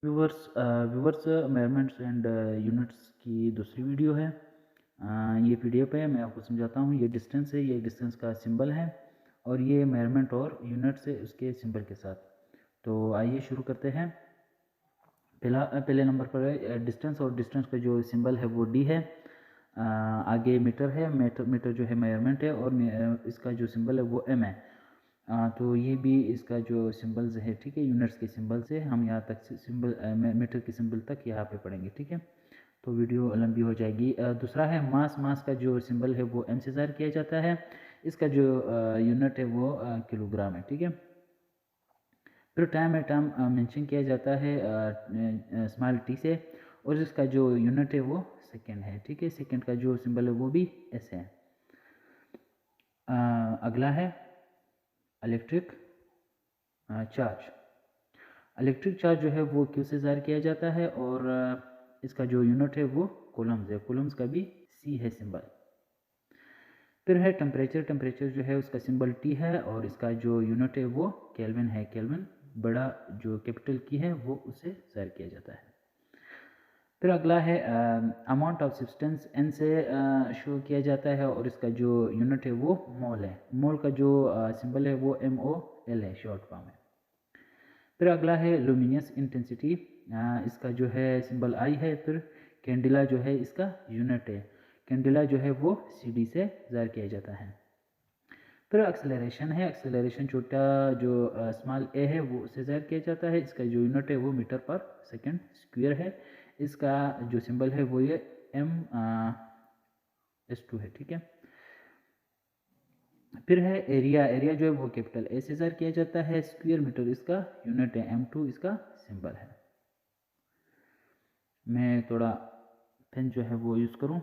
Viewers measurements and units की दूसरी video है। ये पीडीएफ है, मैं आपको समझाता हूँ। ये डिस्टेंस है, ये डिस्टेंस का सिंबल है और ये मेजरमेंट और यूनिट्स है उसके सिंबल के साथ। तो आइए शुरू करते हैं। पहले नंबर पर है डिस्टेंस, और डिस्टेंस का जो सिंबल है वो डी है। आगे मीटर है, मीटर जो है मेजरमेंट है, और इसका जो सिंबल है वो एम है। तो ये भी इसका जो सिंबल्स है, ठीक है, यूनिट्स के सिंबल से हम यहाँ तक सिंबल मीटर के सिंबल तक यहाँ पे पढ़ेंगे, ठीक है। तो वीडियो लंबी हो जाएगी। दूसरा है मास। मास का जो सिंबल है वो एम से ज़ाहिर किया जाता है। इसका जो यूनिट है वो किलोग्राम है, ठीक है। फिर टाइम है, टाइम मेंशन किया जाता है स्मॉल टी से, और इसका जो यूनिट है वो सेकेंड है, ठीक है। सेकेंड का जो सिंबल है वो भी एस है। अगला है इलेक्ट्रिक चार्ज। इलेक्ट्रिक चार्ज जो है वो क्यू से ज़ाहिर किया जाता है, और इसका जो यूनिट है वो कूलम्स है। कूलम्स का भी सी है सिंबल। फिर है टेम्परेचर। टेम्परेचर जो है उसका सिंबल टी है, और इसका जो यूनिट है वो केल्विन है। केल्विन बड़ा जो कैपिटल की है वो उसे ज़ाहिर किया जाता है। फिर अगला है अमाउंट ऑफ सब्सटेंस। एन से शो किया जाता है, और इसका जो यूनिट है वो मोल है। मोल का जो सिंबल है वो MOL है, शॉर्ट फॉर्म है। फिर अगला है लुमिनियस इंटेंसिटी। इसका जो है सिंबल आई है। फिर कैंडिला जो है इसका यूनिट है। कैंडिला जो है वो CD से ज़ाहिर किया जाता है। फिर एक्सेलरेशन है। एक्सेलरेशन छोटा जो स्मॉल ए है वो उससे ज़ाहिर किया जाता है। इसका जो यूनिट है वो मीटर पर सेकेंड स्क्वायर है। इसका जो सिंबल है वो ये MS2 है, ठीक है। फिर है एरिया। एरिया जो है वो कैपिटल ए से ज़ाहिर किया जाता है। स्क्वायर मीटर इसका यूनिट है। M2 इसका सिंबल है। मैं थोड़ा पेन जो है वो यूज़ करूँ।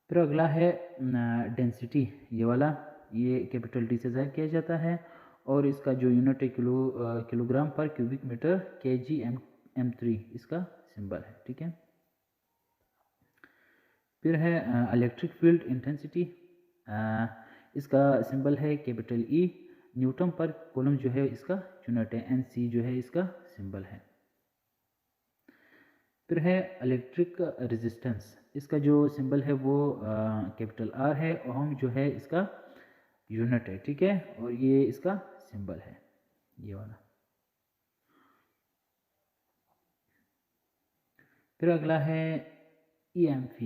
फिर अगला है डेंसिटी। ये वाला, ये कैपिटल D से ज़ाहिर किया जाता है, और इसका जो यूनिट है किलोग्राम पर क्यूबिक मीटर kg M3 इसका सिंबल है, ठीक है। फिर है इलेक्ट्रिक फील्ड इंटेंसिटी। इसका सिंबल है कैपिटल E। न्यूटन पर कूलम जो है इसका यूनिट है। NC जो है इसका सिंबल है। फिर है इलेक्ट्रिक रेजिस्टेंस। इसका जो सिंबल है वो कैपिटल R है। ओम जो है इसका यूनिट है, ठीक है, और ये इसका सिंबल है, ये वाला। फिर अगला है EMF।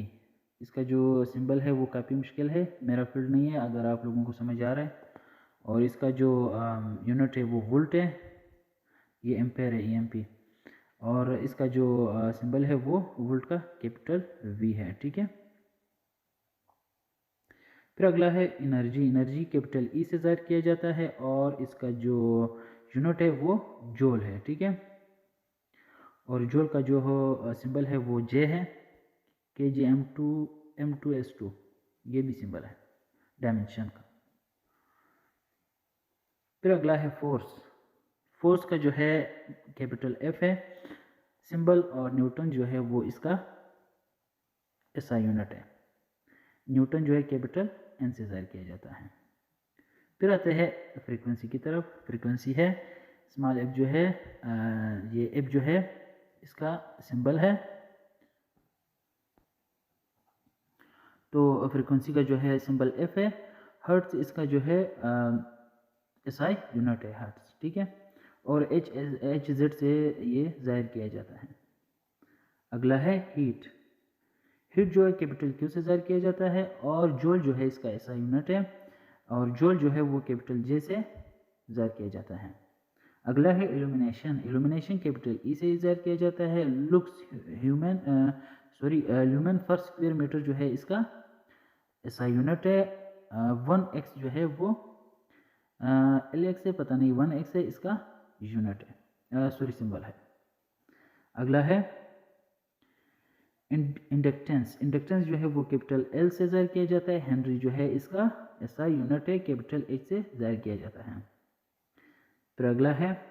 इसका जो सिंबल है वो काफ़ी मुश्किल है, मेरा फील्ड नहीं है, अगर आप लोगों को समझ आ रहा है। और इसका जो यूनिट है वो वोल्ट है। ये एम्पेयर है, EMP। और इसका जो सिंबल है वो वोल्ट का कैपिटल V है, ठीक है। फिर अगला है एनर्जी। एनर्जी कैपिटल E से ज़ाहिर किया जाता है, और इसका जो यूनिट है वो जूल है, ठीक है। और जूल का जो हो सिंबल है वो J है। kg M2S2 ये भी सिंबल है डायमेंशन का। फिर अगला है फोर्स। फोर्स का जो है कैपिटल F है सिंबल, और न्यूटन जो है वो इसका SI यूनिट है। न्यूटन जो है कैपिटल N से ज़ाहिर किया जाता है। फिर आते हैं फ्रीक्वेंसी की तरफ। फ्रीक्वेंसी है स्मॉल f जो है, ये f जो है इसका सिंबल है। तो फ्रीक्वेंसी का जो है सिंबल f है। हर्ट्ज इसका जो है SI यूनिट है, हर्ट्ज, ठीक है। और HZ से ये जाहिर किया जाता है। अगला है हीट। हीट जो है कैपिटल Q से जाहिर किया जाता है, और जूल जो है इसका SI यूनिट है, और जूल जो है वो कैपिटल J से जाहिर किया जाता है। अगला है इल्यूमिनेशन। इल्यूमिनेशन कैपिटल E से जाहिर किया जाता है। Lux lumen per square metre जो है इसका SI यूनिट है। 1x जो है वो LX से पता नहीं, 1x है इसका यूनिट है, सिंबल है। अगला है इंडक्टेंस। इंडक्टेंस जो है वो कैपिटल L से जाहिर किया जाता है। हेनरी जो है इसका SI यूनिट है, कैपिटल H से जाहिर किया जाता है। फिर अगला है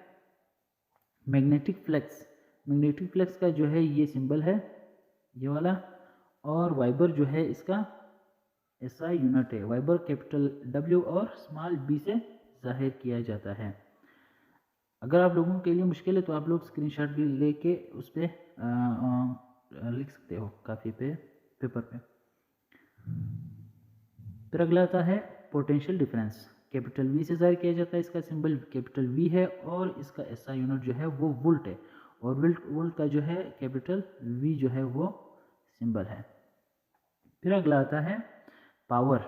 मैग्नेटिक फ्लक्स। मैग्नेटिक फ्लक्स का जो है ये सिंबल है, ये वाला। और वाइबर जो है इसका SI यूनिट है। वाइबर कैपिटल W और स्मॉल b से जाहिर किया जाता है। अगर आप लोगों के लिए मुश्किल है तो आप लोग स्क्रीनशॉट भी लेके उस पर लिख सकते हो काफ़ी पे पेपर पे। फिर अगला आता है पोटेंशियल डिफरेंस। कैपिटल वी से ज़ाहिर किया जाता है, इसका सिंबल कैपिटल वी है और इसका एसआई यूनिट जो है वो वोल्ट है, और वोल्ट का जो है कैपिटल वी जो है वो सिंबल है। फिर अगला आता है पावर।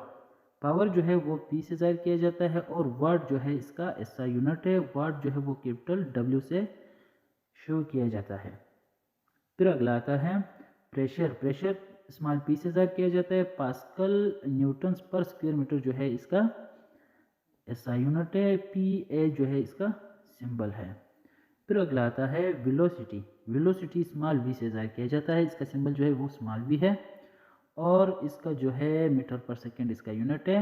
पावर जो है वो पी से ज़ाहिर किया जाता है, और वाट जो है इसका एसआई यूनिट है, वाट जो है वो कैपिटल डब्ल्यू से शो किया जाता है। फिर अगला आता है प्रेशर। प्रेशर स्मॉल पी से ज़ाहिर किया जाता है, पास्कल न्यूटन्स पर स्क्वायर मीटर जो है इसका एसआई यूनिट है, पी ए जो है इसका सिंबल है। फिर अगला आता है वेलोसिटी। वेलोसिटी स्मॉल वी से ज़ाहिर किया जाता है, इसका सिंबल जो है वो स्मॉल वी है, और इसका जो है मीटर पर सेकेंड इसका यूनिट है।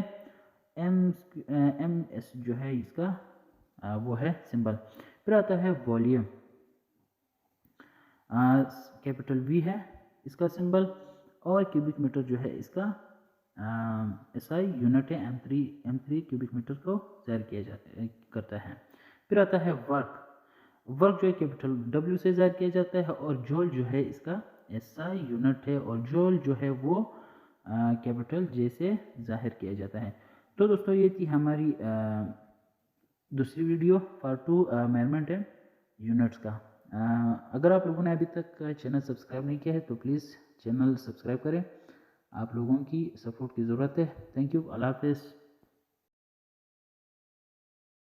एम एस जो है इसका वो है सिंबल। फिर आता है वॉल्यूम। कैपिटल वी है इसका सिंबल, और क्यूबिक मीटर जो है इसका एसआई यूनिट है, एम थ्री क्यूबिक मीटर को ज़ाहिर किया करता है। फिर आता है वर्क। वर्क जो है कैपिटल डब्ल्यू से ज़ाहिर किया जाता है, और जूल जो है इसका एसआई यूनिट है, और जूल जो है वो कैपिटल जे से ज़ाहिर किया जाता है। तो दोस्तों ये थी हमारी दूसरी video part 2 measurement and units का। अगर आप लोगों ने अभी तक चैनल सब्सक्राइब नहीं किया है तो प्लीज़ चैनल सब्सक्राइब करें, आप लोगों की सपोर्ट की ज़रूरत है। थैंक यू, अल्लाह हाफ़िज़।